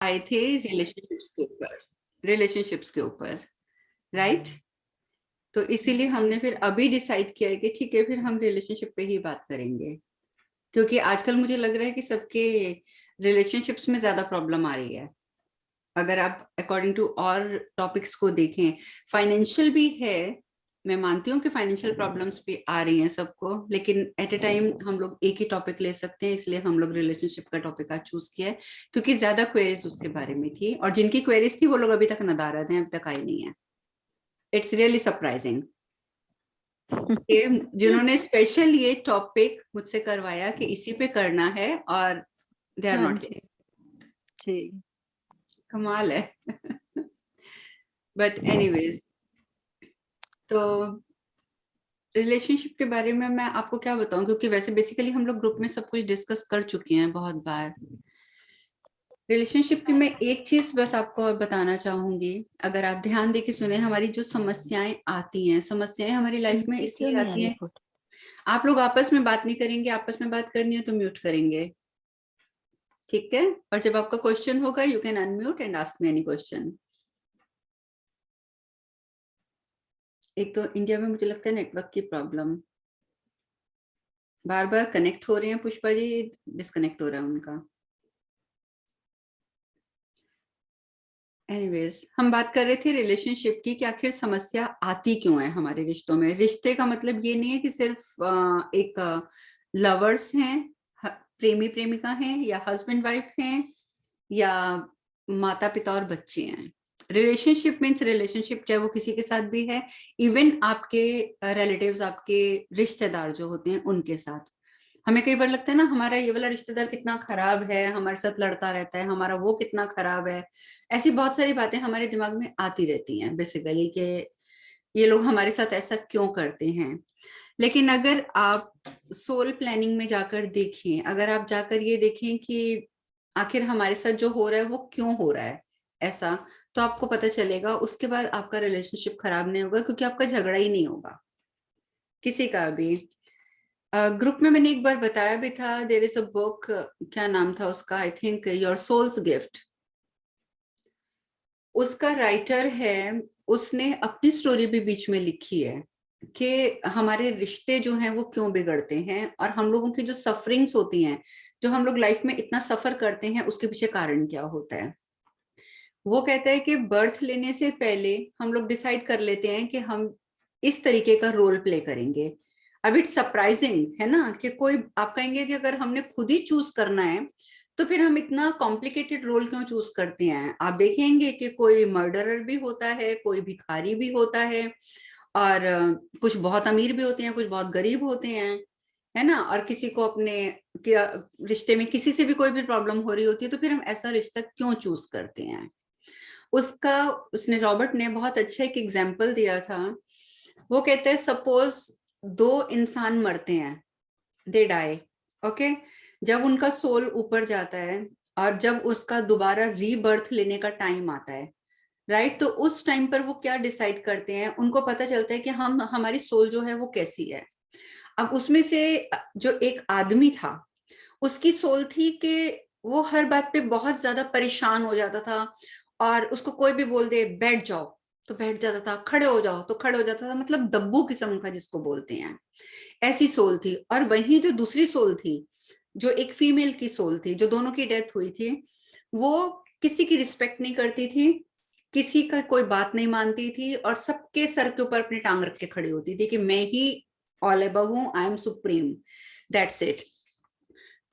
आए थे रिलेशनशिप्स के ऊपर, राइट। तो इसीलिए हमने फिर अभी डिसाइड किया है कि ठीक है, फिर हम रिलेशनशिप पे ही बात करेंगे, क्योंकि आजकल मुझे लग रहा है कि सबके रिलेशनशिप्स में ज्यादा प्रॉब्लम आ रही है। अगर आप अकॉर्डिंग टू और टॉपिक्स को देखें, फाइनेंशियल भी है, मैं मानती हूँ कि फाइनेंशियल प्रॉब्लम्स भी आ रही हैं सबको, लेकिन एट ए टाइम हम लोग एक ही टॉपिक ले सकते हैं, इसलिए हम लोग रिलेशनशिप का टॉपिक आज चूज किया है, क्योंकि ज्यादा क्वेरीज उसके बारे में थी, और जिनकी क्वेरीज थी वो लोग अभी तक नदारद हैं, अभी तक आई नहीं है। इट्स रियली सरप्राइजिंग जिन्होंने स्पेशल ये टॉपिक मुझसे करवाया कि इसी पे करना है, और दे आर हाँ नॉट। जी जी। कमाल है। बट एनीवेज, तो रिलेशनशिप के बारे में मैं आपको क्या बताऊं, क्योंकि वैसे बेसिकली हम लोग ग्रुप में सब कुछ डिस्कस कर चुके हैं बहुत बार। रिलेशनशिप की मैं एक चीज बस आपको और बताना चाहूंगी, अगर आप ध्यान दे के सुने, हमारी जो समस्याएं आती हैं, समस्याएं हमारी लाइफ में उनकी क्यों इसलिए नहीं आ आती रही हैं, फोटो? आप लोग आपस में बात नहीं करेंगे, आपस में बात करनी है तो म्यूट करेंगे, ठीक है। और जब आपका क्वेश्चन होगा you can unmute and ask me any question. एक तो इंडिया में मुझे लगता है नेटवर्क की प्रॉब्लम, बार बार कनेक्ट हो रहे हैं पुष्पा जी, डिस्कनेक्ट हो रहा है उनका। एनीवेज, हम बात कर रहे थे रिलेशनशिप की कि आखिर समस्या आती क्यों है हमारे रिश्तों में। रिश्ते का मतलब ये नहीं है कि सिर्फ एक लवर्स हैं, प्रेमी प्रेमिका हैं, या हस्बैंड वाइफ हैं, या माता पिता और बच्चे हैं। रिलेशनशिप मीन्स रिलेशनशिप, चाहे वो किसी के साथ भी है, इवन आपके रिलेटिव्स, आपके रिश्तेदार जो होते हैं उनके साथ। हमें कई बार लगता है ना, हमारा ये वाला रिश्तेदार कितना खराब है, हमारे साथ लड़ता रहता है, हमारा वो कितना खराब है। ऐसी बहुत सारी बातें हमारे दिमाग में आती रहती हैं बेसिकली, कि ये लोग हमारे साथ ऐसा क्यों करते हैं। लेकिन अगर आप सोल प्लानिंग में जाकर देखें, अगर आप जाकर ये देखें कि आखिर हमारे साथ जो हो रहा है वो क्यों हो रहा है ऐसा, तो आपको पता चलेगा। उसके बाद आपका रिलेशनशिप खराब नहीं होगा, क्योंकि आपका झगड़ा ही नहीं होगा किसी का भी। ग्रुप में मैंने एक बार बताया भी था, देयर इज अ बुक, क्या नाम था उसका, I think your soul's gift. उसका राइटर है, उसने अपनी स्टोरी भी बीच में लिखी है कि हमारे रिश्ते जो हैं वो क्यों बिगड़ते हैं, और हम लोगों की जो सफरिंग्स होती हैं, जो हम लोग लाइफ में इतना सफर करते हैं, उसके पीछे कारण क्या होता है। वो कहता है कि बर्थ लेने से पहले हम लोग डिसाइड कर लेते हैं कि हम इस तरीके का रोल प्ले करेंगे। अब इट्स सरप्राइजिंग है ना, कि कोई, आप कहेंगे कि अगर हमने खुद ही चूज करना है तो फिर हम इतना कॉम्प्लिकेटेड रोल क्यों चूज करते हैं। आप देखेंगे कि कोई मर्डरर भी होता है, कोई भिखारी भी होता है, और कुछ बहुत अमीर भी होते हैं, कुछ बहुत गरीब होते हैं, है ना। और किसी को अपने रिश्ते में किसी से भी कोई भी प्रॉब्लम हो रही होती है, तो फिर हम ऐसा रिश्ता क्यों चूज करते हैं। उसका, उसने, रॉबर्ट ने बहुत अच्छा एक एग्जाम्पल दिया था। वो कहते हैं सपोज दो इंसान मरते हैं, दे डाई, ओके। जब उनका सोल ऊपर जाता है और जब उसका दोबारा रीबर्थ लेने का टाइम आता है, राइट, तो उस टाइम पर वो क्या डिसाइड करते हैं, उनको पता चलता है कि हम, हमारी सोल जो है वो कैसी है। अब उसमें से जो एक आदमी था, उसकी सोल थी कि वो हर बात पे बहुत ज्यादा परेशान हो जाता था, और उसको कोई भी बोल दे बैठ जाओ तो बैठ जाता था, खड़े हो जाओ तो खड़े हो जाता था, मतलब दब्बू किस्म का जिसको बोलते हैं, ऐसी सोल थी। और वहीं जो दूसरी सोल थी, जो एक फीमेल की सोल थी, जो दोनों की डेथ हुई थी, वो किसी की रिस्पेक्ट नहीं करती थी, किसी का कोई बात नहीं मानती थी, और सबके सर के ऊपर अपनी टांग रख के खड़ी होती थी कि मैं ही ऑल अबव हूं, I am supreme, that's it.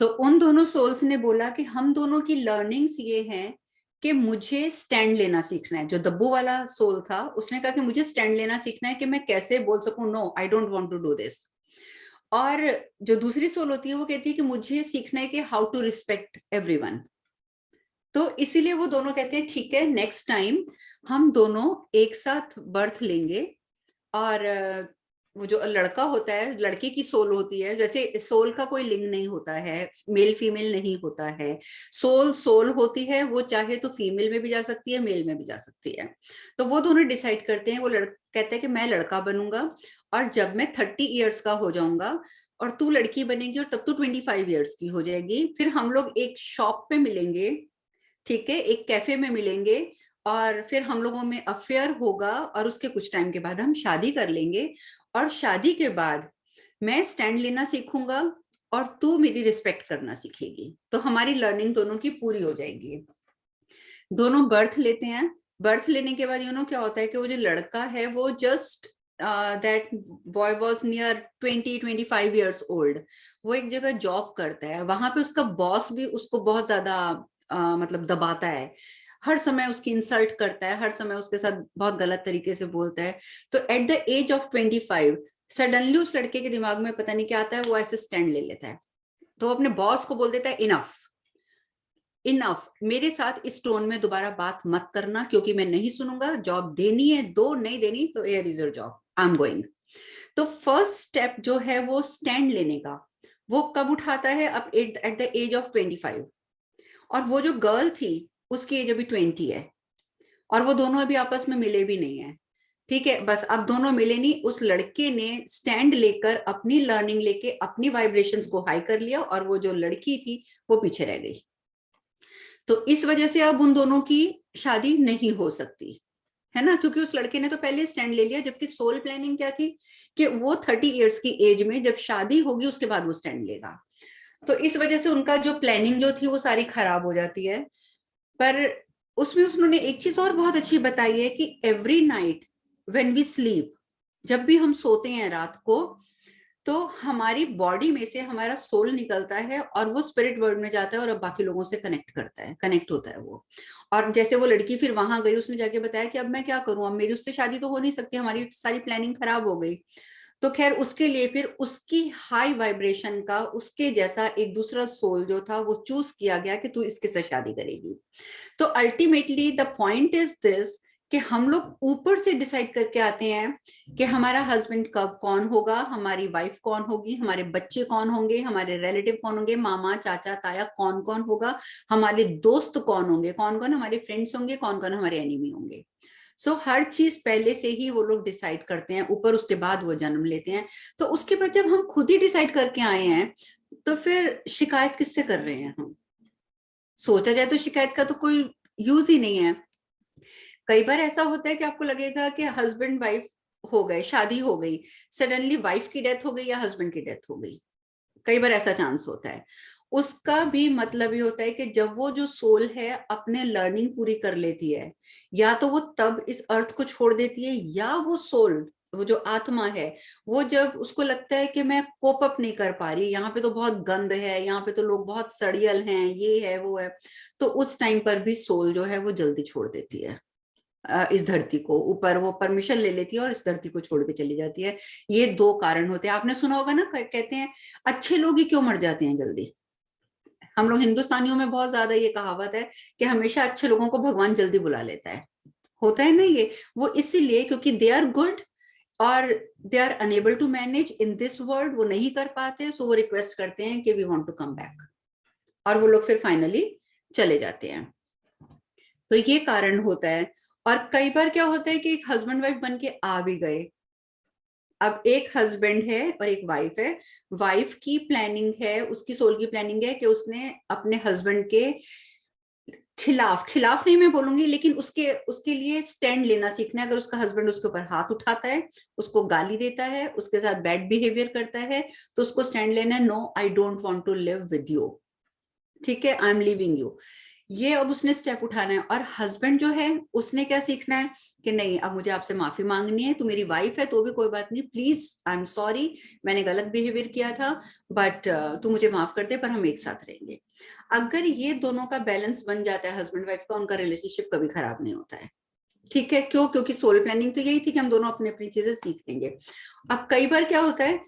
तो उन दोनों सोल्स ने बोला कि हम दोनों की लर्निंग्स ये हैं कि मुझे स्टैंड लेना सीखना है। जो दब्बू वाला सोल था, उसने कहा कि मुझे स्टैंड लेना सीखना है कि मैं कैसे बोल सकूं no, I don't want to do this. और जो दूसरी सोल होती है वो कहती है कि मुझे सीखना है कि हाउ टू रिस्पेक्ट एवरीवन। तो इसीलिए वो दोनों कहते हैं ठीक है, नेक्स्ट टाइम हम दोनों एक साथ बर्थ लेंगे। और वो जो लड़का होता है, लड़की की सोल होती है, जैसे सोल का कोई लिंग नहीं होता है, मेल फीमेल नहीं होता है, सोल सोल होती है, वो चाहे तो फीमेल में भी जा सकती है, मेल में भी जा सकती है। तो वो दोनों डिसाइड करते हैं, वो कहता है कि मैं लड़का बनूंगा, और जब मैं 30 ईयर्स का हो जाऊंगा और तू लड़की बनेगी, और तब तू 25 ईयर्स की हो जाएगी, फिर हम लोग एक शॉप पे मिलेंगे, ठीक है, एक कैफे में मिलेंगे और फिर हम लोगों में अफेयर होगा और उसके कुछ टाइम के बाद हम शादी कर लेंगे, और शादी के बाद मैं स्टैंड लेना सीखूंगा और तू मेरी रिस्पेक्ट करना सीखेगी, तो हमारी लर्निंग दोनों की पूरी हो जाएगी। दोनों बर्थ लेते हैं। बर्थ लेने के बाद क्या होता है कि वो जो लड़का है वो just that boy was near 20-25 years old. वो एक जगह जॉब करता है, वहां पे उसका बॉस भी उसको बहुत ज्यादा मतलब दबाता है, हर समय उसकी इंसल्ट करता है, हर समय उसके साथ बहुत गलत तरीके से बोलता है। तो at the age of 25 suddenly उस लड़के के दिमाग में पता नहीं क्या आता है, वो ऐसे स्टैंड ले लेता है। तो वो अपने बॉस को बोल देता है, इनफ इनफ, मेरे साथ इस टोन में दोबारा बात मत करना, क्योंकि मैं नहीं सुनूंगा, जॉब देनी है दो, नहीं देनी तो air is your job, I am going. तो फर्स्ट स्टेप जो है वो स्टैंड लेने का, वो कब उठाता है? अब एट द एज ऑफ 25। और वो जो गर्ल थी उसकी एज अभी 20 है, और वो दोनों अभी आपस में मिले भी नहीं है। ठीक है, बस अब दोनों मिले नहीं, उस लड़के ने स्टैंड लेकर अपनी लर्निंग लेके अपनी वाइब्रेशंस को हाई कर लिया, और वो जो लड़की थी वो पीछे रह गई। तो इस वजह से अब उन दोनों की शादी नहीं हो सकती है ना, क्योंकि उस लड़के ने तो पहले स्टैंड ले लिया, जबकि सोल प्लानिंग क्या थी कि वो 30 years की एज में जब शादी होगी उसके बाद वो स्टैंड लेगा। तो इस वजह से उनका जो प्लानिंग जो थी वो सारी खराब हो जाती है। पर उसमें उन्होंने एक चीज और बहुत अच्छी बताई है कि every night when we sleep, जब भी हम सोते हैं रात को, तो हमारी बॉडी में से हमारा सोल निकलता है और वो स्पिरिट वर्ल्ड में जाता है और अब बाकी लोगों से कनेक्ट करता है, कनेक्ट होता है वो। और जैसे वो लड़की फिर वहां गई, उसने जाके बताया कि अब मैं क्या करूं, अब मेरी उससे शादी तो हो नहीं सकती, हमारी सारी प्लानिंग खराब हो गई। तो खैर उसके लिए फिर उसकी हाई वाइब्रेशन का उसके जैसा एक दूसरा सोल जो था वो चूज किया गया कि तू इसके साथ शादी करेगी। तो ultimately the point is this कि हम लोग ऊपर से डिसाइड करके आते हैं कि हमारा हस्बैंड कब कौन होगा, हमारी वाइफ कौन होगी, हमारे बच्चे कौन होंगे, हमारे रिलेटिव कौन होंगे, मामा चाचा ताया कौन कौन होगा, हमारे दोस्त कौन होंगे, कौन कौन हमारे फ्रेंड्स होंगे, कौन कौन हमारे एनिमी होंगे। सो हर चीज पहले से ही वो लोग डिसाइड करते हैं ऊपर, उसके बाद वो जन्म लेते हैं। तो उसके बाद जब हम खुद ही डिसाइड करके आए हैं, तो फिर शिकायत किससे कर रहे हैं हम? सोचा जाए तो शिकायत का तो कोई यूज ही नहीं है। कई बार ऐसा होता है कि आपको लगेगा कि हस्बैंड वाइफ हो गए, शादी हो गई, सडनली वाइफ की डेथ हो गई या हस्बैंड की डेथ हो गई, कई बार ऐसा चांस होता है। उसका भी मतलब ये होता है कि जब वो जो सोल है अपने लर्निंग पूरी कर लेती है, या तो वो तब इस अर्थ को छोड़ देती है, या वो सोल, वो जो आत्मा है, वो जब उसको लगता है कि मैं कोप अप नहीं कर पा रही, यहाँ पे तो बहुत गंद है, यहाँ पे तो लोग बहुत सड़ियल हैं, ये है वो है, तो उस टाइम पर भी सोल जो है वो जल्दी छोड़ देती है इस धरती को। ऊपर वो परमिशन ले लेती है और इस धरती को छोड़ के चली जाती है। ये दो कारण होते हैं, आपने सुना होगा ना, कहते हैं अच्छे लोग ही क्यों मर जाते हैं जल्दी। हम लोग हिंदुस्तानियों में बहुत ज्यादा ये कहावत है कि हमेशा अच्छे लोगों को भगवान जल्दी बुला लेता है, होता है ना ये, वो इसीलिए क्योंकि दे आर गुड और they are unable to manage in this world, वो नहीं कर पाते, सो वो रिक्वेस्ट करते हैं कि we want to come back, और वो लोग फिर फाइनली चले जाते हैं। तो ये कारण होता है। और कई बार क्या होता है कि एक हस्बैंड वाइफ बन के आ भी गए, अब एक हस्बैंड है और एक वाइफ है, वाइफ की प्लानिंग है, उसकी सोल की प्लानिंग है कि उसने अपने हस्बैंड के खिलाफ, खिलाफ नहीं मैं बोलूंगी, लेकिन उसके उसके लिए स्टैंड लेना सीखना है। अगर उसका हस्बैंड उसके ऊपर हाथ उठाता है, उसको गाली देता है, उसके साथ बैड बिहेवियर करता है, तो उसको स्टैंड लेना है, no I don't want to live with you, ठीक है, आई एम लिविंग यू। ये अब उसने स्टेप उठाना है। और हस्बैंड जो है उसने क्या सीखना है कि नहीं, अब मुझे आपसे माफी मांगनी है, तू मेरी वाइफ है तो भी कोई बात नहीं, प्लीज आई एम सॉरी, मैंने गलत बिहेवियर किया था, बट तू मुझे माफ कर दे, पर हम एक साथ रहेंगे। अगर ये दोनों का बैलेंस बन जाता है हस्बैंड वाइफ का, उनका रिलेशनशिप कभी खराब नहीं होता है। ठीक है, क्यों? क्योंकि सोल प्लानिंग तो यही थी कि हम दोनों अपनी अपनी चीजें सीख लेंगे। अब कई बार क्या होता है,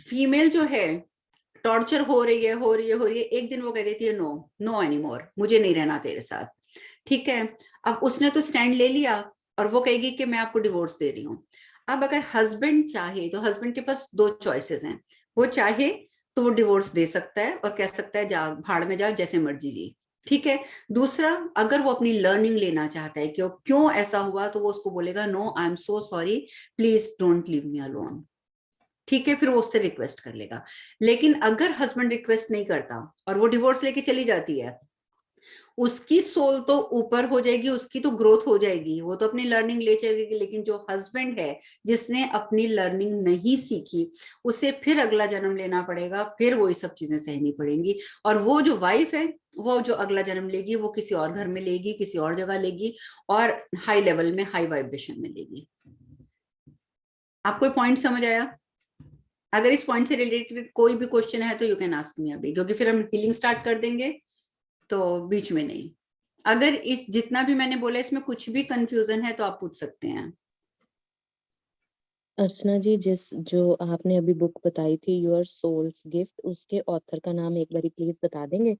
फीमेल जो है टॉर्चर हो रही है, हो रही है, हो रही है, एक दिन वो कह देती है नो, नो एनी मोर, मुझे नहीं रहना तेरे साथ। ठीक है, अब उसने तो स्टैंड ले लिया और वो कहेगी कि मैं आपको डिवोर्स दे रही हूँ। अब अगर हस्बैंड चाहे तो हस्बैंड के पास दो चॉइसेस हैं, वो चाहे तो वो डिवोर्स दे सकता है और कह सकता है जा भाड़ में जाओ, जैसे मर्जी जी। ठीक है, दूसरा, अगर वो अपनी लर्निंग लेना चाहता है कि क्यों ऐसा हुआ, तो वो उसको बोलेगा no I am so sorry, please don't leave me alone. ठीक है, फिर वो उससे रिक्वेस्ट कर लेगा। लेकिन अगर हस्बैंड रिक्वेस्ट नहीं करता और वो डिवोर्स लेके चली जाती है, उसकी सोल तो ऊपर हो जाएगी, उसकी तो ग्रोथ हो जाएगी, वो तो अपनी लर्निंग ले चलेगी, लेकिन जो हस्बैंड है जिसने अपनी लर्निंग नहीं सीखी, उसे फिर अगला जन्म लेना पड़ेगा, फिर वो ये सब चीजें सहनी पड़ेंगी। और वो जो वाइफ है, वो जो अगला जन्म लेगी वो किसी और घर में लेगी, किसी और जगह लेगी, और हाई लेवल में, हाई वाइब्रेशन में लेगी। आपको पॉइंट समझ आया? अगर इस पॉइंट से रिलेटेड कोई भी क्वेश्चन है तो यू कैन आस्क मी अभी, क्योंकि फिर हम हीलिंग स्टार्ट कर देंगे, तो बीच में नहीं। अगर इस जितना भी मैंने बोला इसमें कुछ भी कंफ्यूजन है तो आप पूछ सकते हैं। अर्चना जी, जो आपने अभी बुक बताई थी योर सोल्स गिफ्ट, उसके ऑथर का नाम एक बारी प्लीज बता देंगे?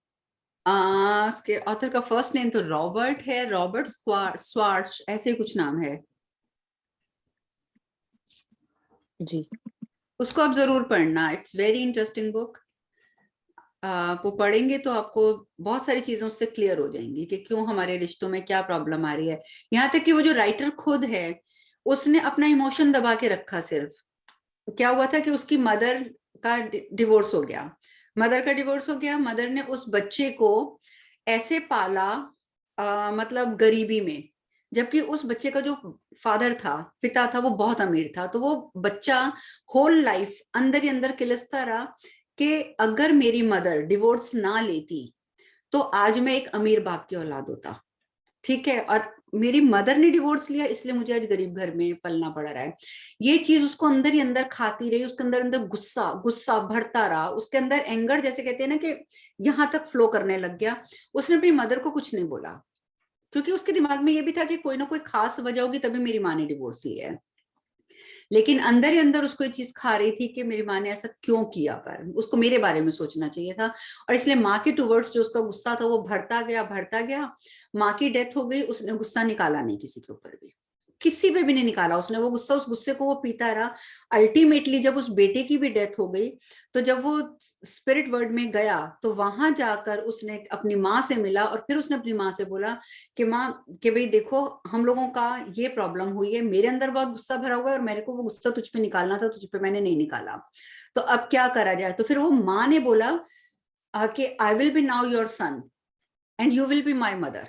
उसके ऑथर का फर्स्ट नेम तो रॉबर्ट है, रॉबर्ट स्वार्च ऐसे कुछ नाम है। जी। उसको आप जरूर पढ़ना, इट्स वेरी इंटरेस्टिंग बुक। वो पढ़ेंगे तो आपको बहुत सारी चीजों उससे क्लियर हो जाएंगी कि क्यों हमारे रिश्तों में क्या प्रॉब्लम आ रही है। यहाँ तक कि वो जो राइटर खुद है, उसने अपना इमोशन दबा के रखा। सिर्फ क्या हुआ था कि उसकी मदर का डिवोर्स हो गया, मदर का डिवोर्स हो गया। मदर ने उस बच्चे को ऐसे पाला, मतलब गरीबी में, जबकि उस बच्चे का जो फादर था, पिता था, वो बहुत अमीर था। तो वो बच्चा होल लाइफ अंदर ही अंदर किलसता रहा कि अगर मेरी मदर डिवोर्स ना लेती तो आज मैं एक अमीर बाप की औलाद होता। ठीक है, और मेरी मदर ने डिवोर्स लिया इसलिए मुझे आज गरीब घर में पलना पड़ रहा है। ये चीज उसको अंदर ही अंदर खाती रही, उसके अंदर अंदर गुस्सा गुस्सा भरता रहा, उसके अंदर एंगर जैसे कहते हैं ना कि यहां तक फ्लो करने लग गया। उसने अपनी मदर को कुछ नहीं बोला, क्योंकि उसके दिमाग में ये भी था कि कोई ना कोई खास वजह होगी तभी मेरी माँ ने डिवोर्स लिया है। लेकिन अंदर ही अंदर उसको ये चीज खा रही थी कि मेरी माँ ने ऐसा क्यों किया, पर उसको मेरे बारे में सोचना चाहिए था। और इसलिए माँ के टूवर्ड्स जो उसका गुस्सा था वो भरता गया भरता गया। माँ की डेथ हो गई, उसने गुस्सा निकाला नहीं किसी के ऊपर भी, किसी पे भी नहीं निकाला उसने वो गुस्सा। उस गुस्से को वो पीता रहा। अल्टीमेटली जब उस बेटे की भी डेथ हो गई, तो जब वो स्पिरिट वर्ल्ड में गया तो वहां जाकर उसने अपनी माँ से मिला, और फिर उसने अपनी माँ से बोला कि माँ, कि भाई देखो, हम लोगों का ये प्रॉब्लम हुई है, मेरे अंदर बहुत गुस्सा भरा हुआ है और मेरे को वो गुस्सा तुझ पे निकालना था, तुझ पे मैंने नहीं निकाला, तो अब क्या करा जाए। तो फिर वो माँ ने बोला कि I will be now your son and you will be my mother.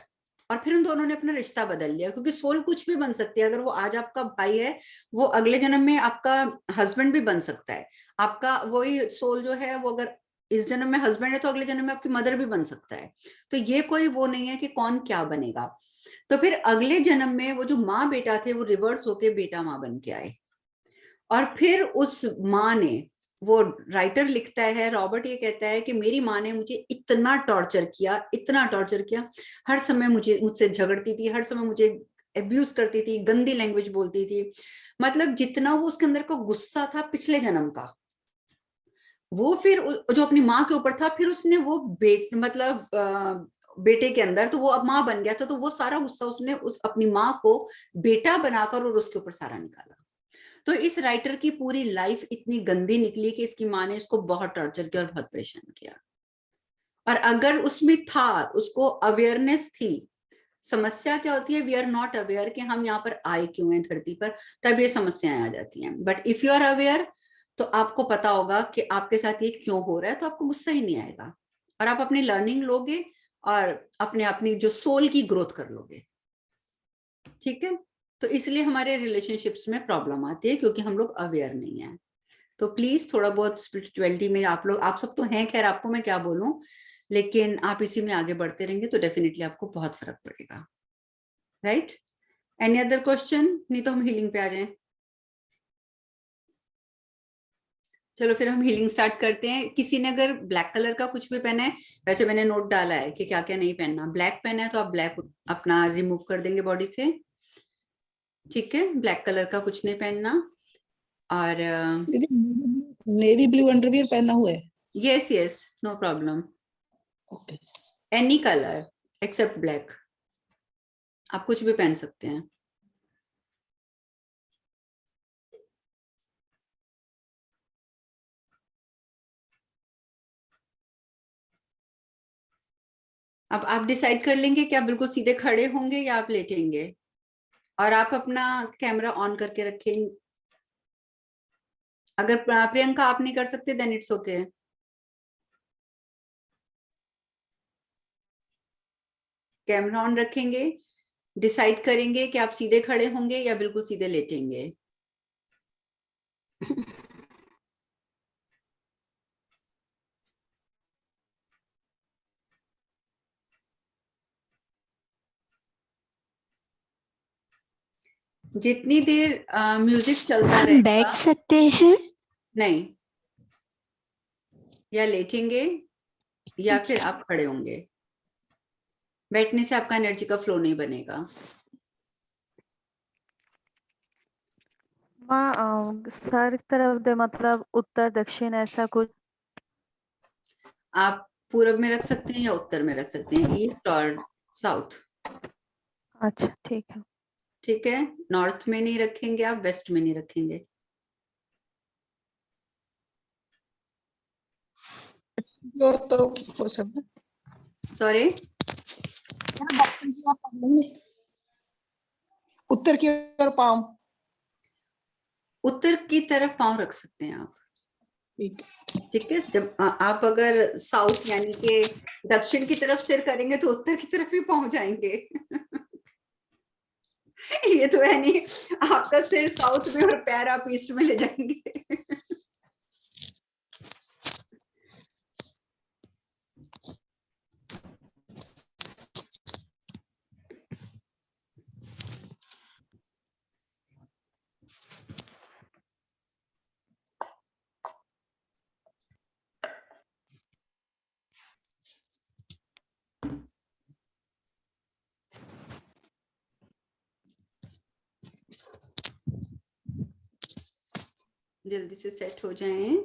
और फिर उन दोनों ने अपना रिश्ता बदल लिया, क्योंकि सोल कुछ भी बन सकती है। अगर वो आज आपका भाई है, वो अगले जन्म में आपका हस्बैंड भी बन सकता है। आपका वही सोल जो है, वो अगर इस जन्म में हस्बैंड है तो अगले जन्म में आपकी मदर भी बन सकता है। तो ये कोई वो नहीं है कि कौन क्या बनेगा। तो फिर अगले जन्म में वो जो माँ बेटा थे वो रिवर्स होके बेटा माँ बन के आए। और फिर उस माँ ने, वो राइटर लिखता है, रॉबर्ट ये कहता है कि मेरी माँ ने मुझे इतना टॉर्चर किया, इतना टॉर्चर किया, हर समय मुझसे झगड़ती थी, हर समय मुझे अब्यूज करती थी, गंदी लैंग्वेज बोलती थी। मतलब जितना वो उसके अंदर का गुस्सा था पिछले जन्म का, वो फिर जो अपनी माँ के ऊपर था, फिर उसने वो मतलब बेटे के अंदर, तो वो अब माँ बन गया था, तो वो सारा गुस्सा उसने उस अपनी माँ को बेटा बनाकर और उसके ऊपर सारा निकाला। तो इस राइटर की पूरी लाइफ इतनी गंदी निकली कि इसकी माँ ने इसको बहुत टॉर्चर किया और बहुत परेशान किया। और अगर उसमें था, उसको अवेयरनेस थी। समस्या क्या होती है, वी आर नॉट अवेयर कि हम यहाँ पर आए क्यों हैं धरती पर, तब ये समस्याएं आ जाती हैं। But if you are aware, तो आपको पता होगा कि आपके साथ ये क्यों हो रहा है, तो आपको गुस्सा ही नहीं आएगा, और आप अपनी लर्निंग लोगे और अपनी जो सोल की ग्रोथ कर लोगे। ठीक है, तो इसलिए हमारे रिलेशनशिप्स में प्रॉब्लम आती है, क्योंकि हम लोग अवेयर नहीं है। तो प्लीज थोड़ा बहुत स्पिरिचुअलिटी में आप लोग, आप सब तो हैं, खैर आपको मैं क्या बोलूं, लेकिन आप इसी में आगे बढ़ते रहेंगे तो डेफिनेटली आपको बहुत फर्क पड़ेगा। राइट? Any other question? नहीं तो हम हीलिंग पे आ जाएं। चलो फिर हम हीलिंग स्टार्ट करते हैं। किसी ने अगर ब्लैक कलर का कुछ भी पहना है, वैसे मैंने नोट डाला है कि क्या क्या नहीं पहनना। ब्लैक पहना है तो आप ब्लैक अपना रिमूव कर देंगे बॉडी से। ठीक है, ब्लैक कलर का कुछ नहीं पहनना। और नेवी ब्लू अंडरवियर पहना हुआ है। Yes yes, no problem, okay. Any colour except black, आप कुछ भी पहन सकते हैं। अब आप डिसाइड कर लेंगे कि आप बिल्कुल सीधे खड़े होंगे या आप लेटेंगे। और आप अपना कैमरा ऑन करके रखें। अगर प्रियंका आप नहीं कर सकते then it's okay. Camera on रखेंगे, डिसाइड करेंगे कि आप सीधे खड़े होंगे या बिल्कुल सीधे लेटेंगे। जितनी देर म्यूजिक चलता हम रहेगा, बैठ सकते हैं? नहीं, या लेटेंगे या फिर आप खड़े होंगे। बैठने से आपका एनर्जी का फ्लो नहीं बनेगा। माँ सर की तरफ दे, मतलब उत्तर दक्षिण ऐसा कुछ। आप पूरब में रख सकते हैं या उत्तर में रख सकते हैं, ईस्ट और साउथ। अच्छा ठीक है। ठीक है, नॉर्थ में नहीं रखेंगे आप, वेस्ट में नहीं रखेंगे। और तो हो सकता सॉरी, दक्षिण की ओर कर लेंगे, उत्तर की ओर पाँव। उत्तर की तरफ पांव रख सकते हैं आप। ठीक ठीक है, जब आप अगर साउथ यानी कि दक्षिण की तरफ सिर करेंगे तो उत्तर की तरफ ही पहुंच जाएंगे। ये तो है नहीं आपका सिर साउथ में और पैर आप ईस्ट में ले जाएंगे। जल्दी से सेट हो जाएं।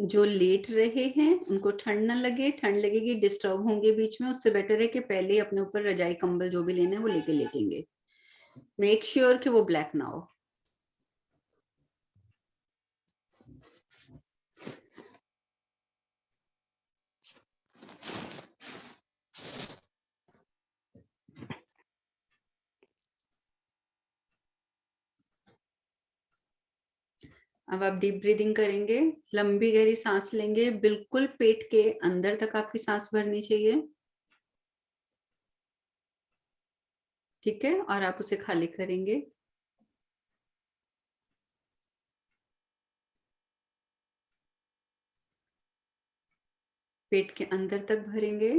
जो लेट रहे हैं उनको ठंड ना लगे, ठंड लगेगी डिस्टर्ब होंगे बीच में, उससे बेटर है कि पहले ही अपने ऊपर रजाई कंबल जो भी लेना है वो लेके लेटेंगे। मेक श्योर कि वो ब्लैक ना हो। अब आप डीप ब्रीदिंग करेंगे, लंबी गहरी सांस लेंगे, बिल्कुल पेट के अंदर तक आपकी सांस भरनी चाहिए। ठीक है, और आप उसे खाली करेंगे। पेट के अंदर तक भरेंगे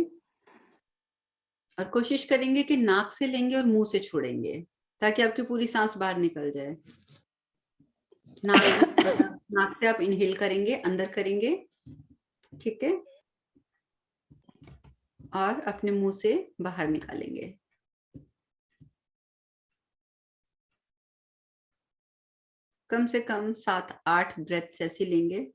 और कोशिश करेंगे कि नाक से लेंगे और मुंह से छोड़ेंगे ताकि आपकी पूरी सांस बाहर निकल जाए। नाक से आप इनहेल करेंगे, अंदर करेंगे, ठीक है, और अपने मुंह से बाहर निकालेंगे। कम से कम 7-8 ब्रेथ्स ऐसे लेंगे।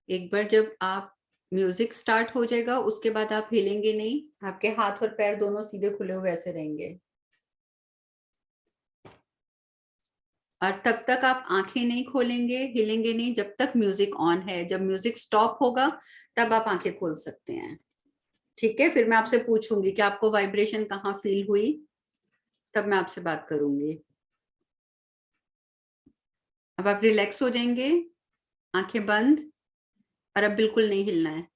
एक बार जब आप म्यूजिक स्टार्ट हो जाएगा उसके बाद आप हिलेंगे नहीं, आपके हाथ और पैर दोनों सीधे खुले हुए ऐसे रहेंगे। और तब तक आप आंखें नहीं खोलेंगे, हिलेंगे नहीं जब तक म्यूजिक ऑन है। जब म्यूजिक स्टॉप होगा तब आप आंखें खोल सकते हैं। ठीक है, फिर मैं आपसे पूछूंगी कि आपको वाइब्रेशन कहाँ फील हुई, तब मैं आपसे बात करूंगी। अब आप रिलैक्स हो जाएंगे, आंखें बंद, और अब बिल्कुल नहीं हिलना है।